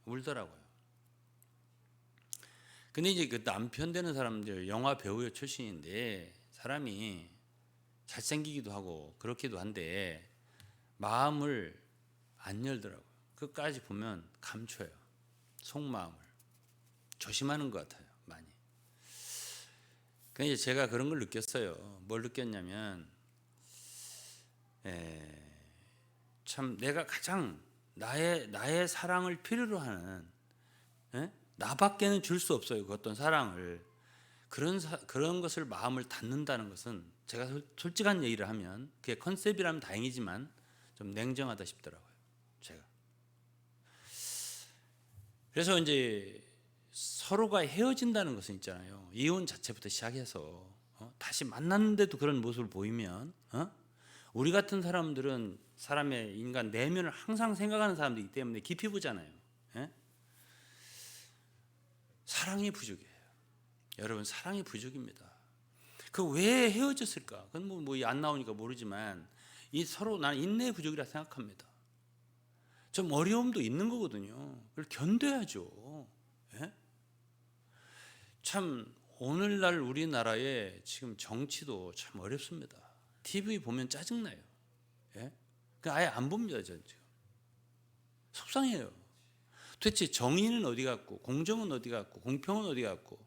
울더라고요. 근데 이제 그 남편 되는 사람들 영화 배우 출신인데 사람이 잘생기기도 하고 그렇기도 한데 마음을 안 열더라고요. 끝까지 보면 감춰요. 속마음을 조심하는 것 같아요. 많이. 그래서 제가 그런 걸 느꼈어요. 뭘 느꼈냐면 참 내가 가장 나의 사랑을 필요로 하는 나밖에는 줄 수 없어요. 그 어떤 사랑을 그런 것을 마음을 닫는다는 것은 제가 솔직한 얘기를 하면 그게 컨셉이라면 다행이지만 좀 냉정하다 싶더라고요. 제가. 그래서 이제 서로가 헤어진다는 것은 있잖아요. 이혼 자체부터 시작해서 다시 만났는데도 그런 모습을 보이면 우리 같은 사람들은 사람의 인간 내면을 항상 생각하는 사람들이기 때문에 깊이 보잖아요. 사랑이 부족해요. 여러분 사랑이 부족입니다. 그 왜 헤어졌을까? 그건 뭐 안 나오니까 모르지만 이 서로 나는 인내의 부족이라 생각합니다. 좀 어려움도 있는 거거든요. 그걸 견뎌야죠. 참 오늘날 우리나라의 지금 정치도 참 어렵습니다. TV 보면 짜증나요. 아예 안 봅니다. 전 지금 속상해요. 도대체 정의는 어디 갔고 공정은 어디 갔고 공평은 어디 갔고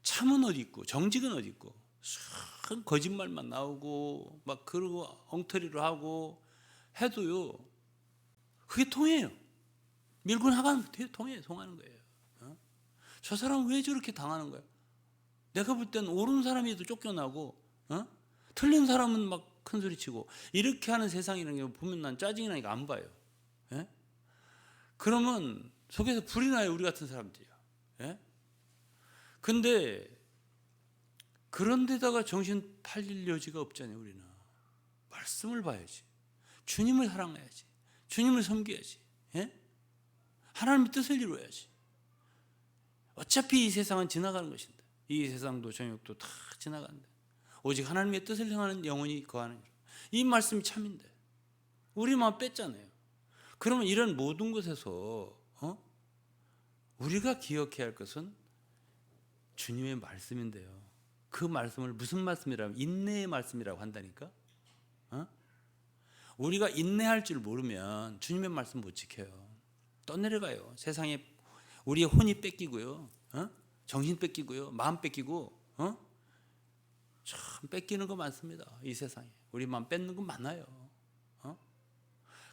참은 어디 있고 정직은 어디 있고 거짓말만 나오고 막 그러고 엉터리로 하고 해도요 그게 통해요. 밀고 나가는 통하는 거예요. 저 사람은 왜 저렇게 당하는 거야? 내가 볼 때는 옳은 사람이도 쫓겨나고 틀린 사람은 막 큰소리치고 이렇게 하는 세상이라는 게 보면 난 짜증이 나니까 안 봐요. 그러면 속에서 불이 나요. 우리 같은 사람들이요. 근데 그런 데다가 정신 팔릴 여지가 없잖아요. 우리는 말씀을 봐야지. 주님을 사랑해야지. 주님을 섬겨야지. 하나님의 뜻을 이루어야지. 어차피 이 세상은 지나가는 것인데 이 세상도 정욕도 다 지나간다. 오직 하나님의 뜻을 행하는 영혼이 거하는 이 말씀이 참인데 우리만 뺐잖아요. 그러면 이런 모든 것에서 우리가 기억해야 할 것은 주님의 말씀인데요. 그 말씀을 무슨 말씀이라면 인내의 말씀이라고 한다니까. 우리가 인내할 줄 모르면 주님의 말씀 못 지켜요. 떠내려가요. 세상에 우리의 혼이 뺏기고요, 정신 뺏기고요, 마음 뺏기고, 참 뺏기는 거 많습니다. 이 세상에 우리 마음 뺏는 거 많아요.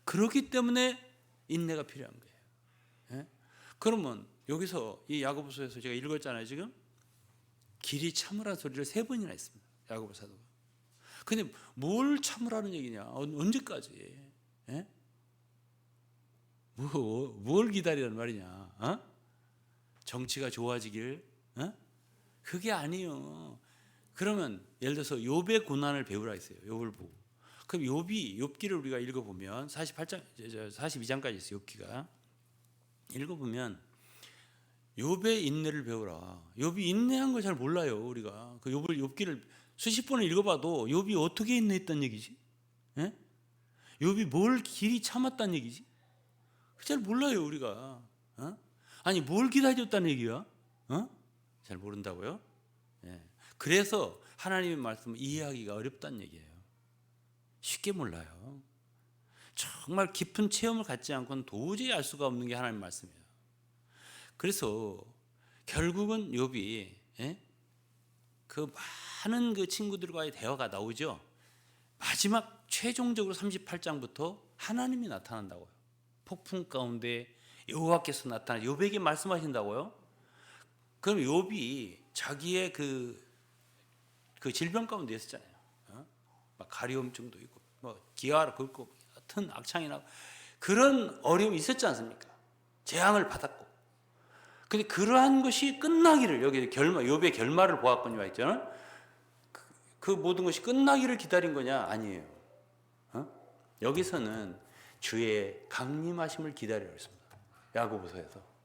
그렇기 때문에 인내가 필요한 거예요. 예? 그러면 여기서 이 야고보서에서 제가 읽었잖아요. 지금 길이 참으라는 소리를 3번이나 했습니다. 야고보 사도가. 근데 뭘 참으라는 얘기냐? 언제까지? 예? 뭘 기다리라는 말이냐? 정치가 좋아지길? 그게 아니에요. 그러면 예를 들어서 욥의 고난을 배우라 했어요. 욥을 보고. 그럼 욥기를 우리가 읽어보면 42장까지 있어요. 욥기가. 읽어보면 욥의 인내를 배우라. 욥이 인내한 걸 잘 몰라요. 우리가 그 욥기를 수십 번을 읽어봐도 욥이 어떻게 인내했단 얘기지? 예? 욥이 뭘 길이 참았단 얘기지? 잘 몰라요 우리가. 아니 뭘 기다렸다는 얘기야? 잘 모른다고요? 예. 그래서 하나님의 말씀을 이해하기가 어렵다는 얘기예요. 쉽게 몰라요. 정말 깊은 체험을 갖지 않고는 도저히 알 수가 없는 게 하나님의 말씀이에요. 그래서 결국은 욥이 그 많은 그 친구들과의 대화가 나오죠. 마지막 최종적으로 38장부터 하나님이 나타난다고요. 폭풍 가운데 여호와께서 나타나 욥에게 말씀하신다고요. 그럼 욥이 자기의 그 질병 가운데 있었잖아요. 막 가려움증도 있고, 뭐 기아를 긁고, 같은 악창이 나고 그런 어려움이 있었지 않습니까? 재앙을 받았고. 근데 그러한 것이 끝나기를 여기 욥의 결말을 보았거든요, 있잖아요. 그 모든 것이 끝나기를 기다린 거냐? 아니에요. 여기서는 주의 강림하심을 기다리고 있습니다. 야고보서에서.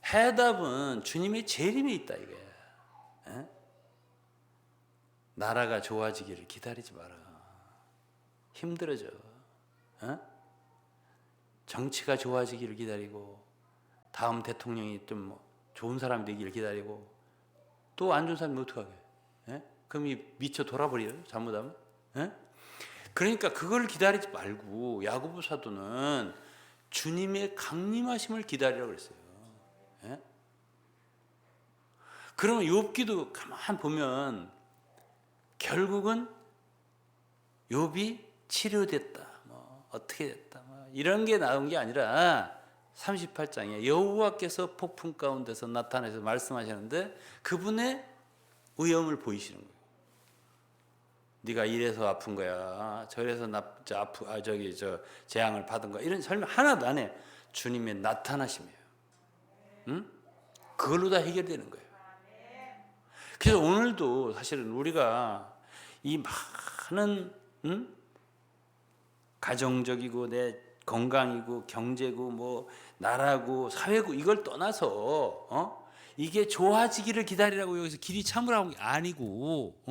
해답은 주님의 재림에 있다 이거야. 나라가 좋아지기를 기다리지 마라. 힘들어져. 정치가 좋아지기를 기다리고 다음 대통령이 좀 뭐 좋은 사람이 되기를 기다리고 또 안 좋은 사람이 어떡하게? 그럼 이 미쳐 돌아버려요. 잘못하면. 그러니까 그걸 기다리지 말고 야고보 사도는 주님의 강림하심을 기다리라고 그랬어요. 그러면 욥기도 가만 보면 결국은 욥이 치료됐다, 뭐 어떻게 됐다, 뭐 이런 게 나온 게 아니라 38장에 여호와께서 폭풍 가운데서 나타나서 말씀하시는데 그분의 위엄을 보이시는 거예요. 네가 이래서 아픈 거야, 저래서 재앙을 받은 거야, 이런 설명 하나도 안 해. 주님의 나타나심이에요. 그걸로 다 해결되는 거예요. 그래서 오늘도 사실은 우리가 이 많은 가정적이고 내 건강이고 경제고 뭐 나라고 사회고 이걸 떠나서 이게 좋아지기를 기다리라고 여기서 길이 참으라고 한 게 아니고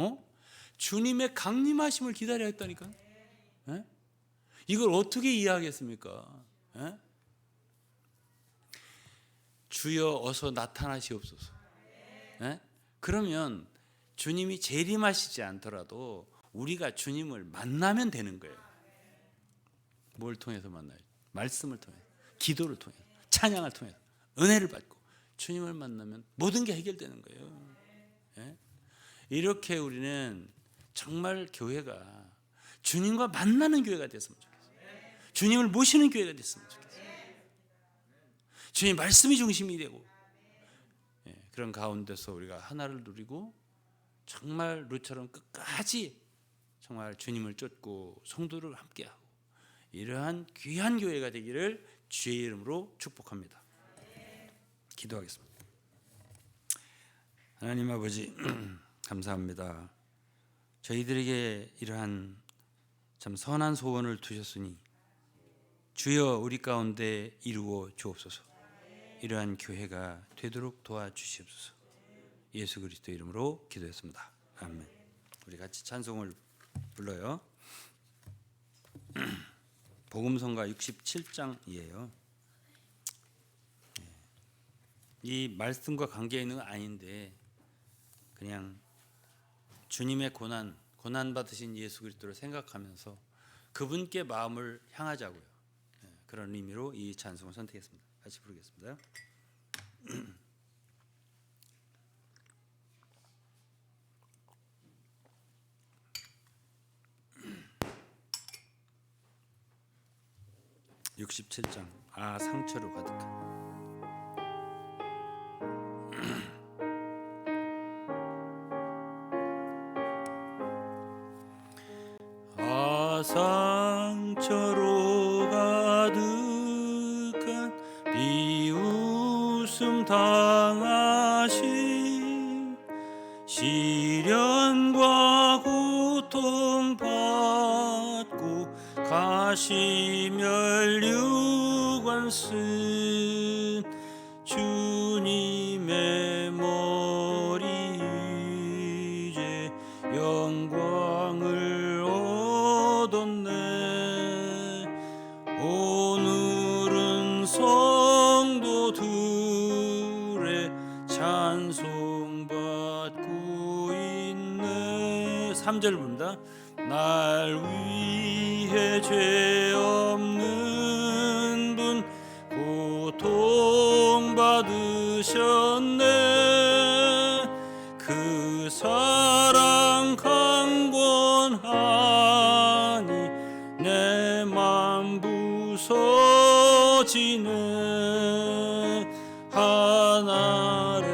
주님의 강림하심을 기다려야 했다니까. 이걸 어떻게 이해하겠습니까? 주여 어서 나타나시옵소서. 그러면 주님이 재림하시지 않더라도 우리가 주님을 만나면 되는 거예요. 뭘 통해서 만나요? 말씀을 통해서, 기도를 통해서, 찬양을 통해서, 은혜를 받고 주님을 만나면 모든 게 해결되는 거예요. 이렇게 우리는 정말 교회가 주님과 만나는 교회가 됐으면 좋겠어요. 주님을 모시는 교회가 됐으면 좋겠어요. 주님 말씀이 중심이 되고 그런 가운데서 우리가 하나를 누리고 정말 루처럼 끝까지 정말 주님을 쫓고 성도를 함께하고 이러한 귀한 교회가 되기를 주의 이름으로 축복합니다. 기도하겠습니다. 하나님 아버지 감사합니다. 저희들에게 이러한 참 선한 소원을 두셨으니 주여 우리 가운데 이루어 주옵소서. 이러한 교회가 되도록 도와주시옵소서. 예수 그리스도 이름으로 기도했습니다. 아멘. 우리 같이 찬송을 불러요. 복음성가 67장이에요. 이 말씀과 관계 있는 건 아닌데 그냥 주님의 고난 받으신 예수 그리스도를 생각하면서 그분께 마음을 향하자고요. 그런 의미로 이 찬송을 선택했습니다. 같이 부르겠습니다. 67장 상처로 가득한 상처로 가득한 비웃음 당하신 시련과 고통 받고 가시면류관 쓴 주님의 머리 이제 영광을 얻었네. 오늘은 성도들의 찬송 받고 있네. 3절 부릅니다. 날 위해 죄 없는 분 고통 받으셨네. 그 사랑 강권하니 내 맘 부서지네. 하늘의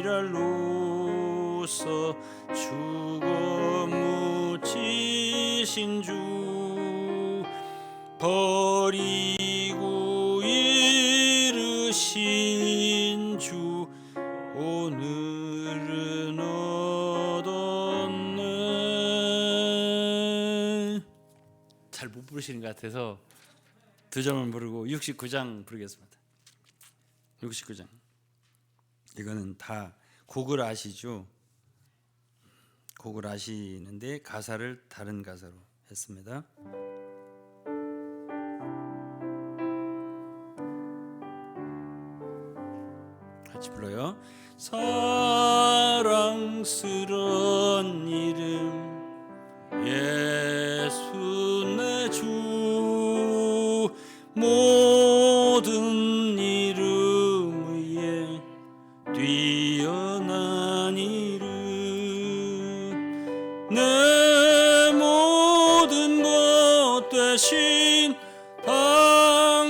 미랄로서 죽어 묻히신 주 버리고 이르신 주 오늘은 얻었네. 잘 못 부르시는 것 같아서 두 점을 부르고 69장 부르겠습니다. 69장 이거는 다 곡을 아시죠? 곡을 아시는데 가사를 다른 가사로 했습니다. 같이 불러요. 사랑스런 이름 예수 내 주 모든 이름 위에 뛰어난 이름 내 모든 것 대신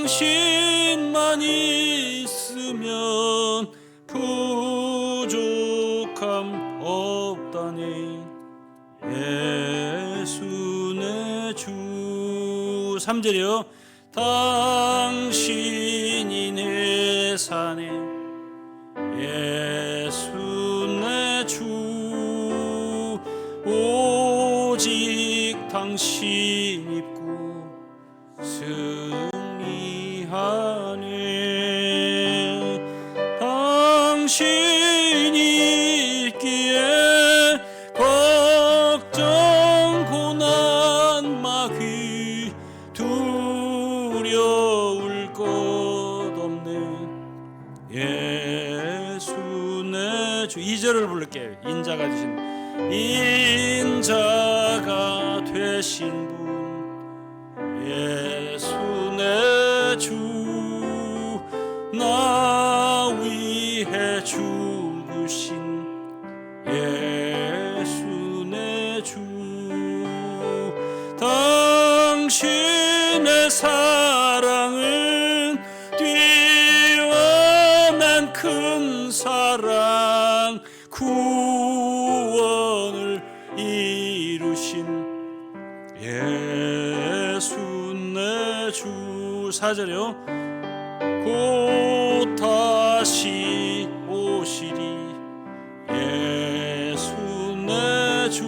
당신만 있으면 부족함 없다니 예수 내 주 3절이요. 당신이 내 산에 예수 내 주 오직 당신 입고 승리하네. 당신이 있기에 걱정 고난 마귀 두려울 것 없네. 예수 내 주 2절을 부를게요. 인자가 되신 인자가 되신 분 예수 내 주 나 위해 죽으신 예수 내 주 당신의 사랑은 뛰어난 큰 사랑 구원을 이루신 예수 내 주 4절이요. 곧 다시 오시리 예수 내 주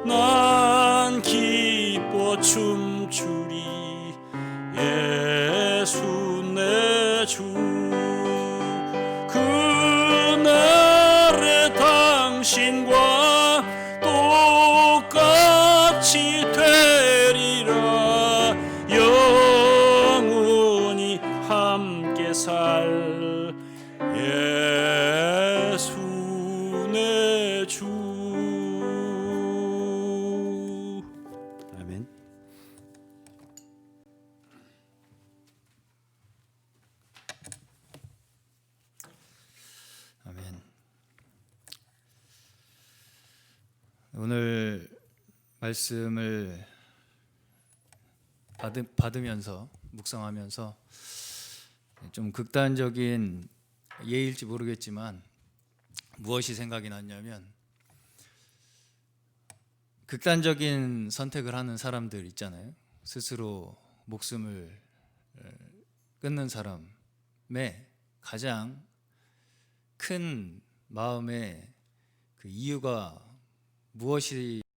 난 기뻐 춤추리 예수 내 주 그날에 당신과 똑같이 말씀을 받으면서 묵상하면서 좀 극단적인 예일지 모르겠지만 무엇이 생각이 났냐면, 극단적인 선택을 하는 사람들 있잖아요. 스스로 목숨을 끊는 사람의 가장 큰 마음의 그 이유가 무엇이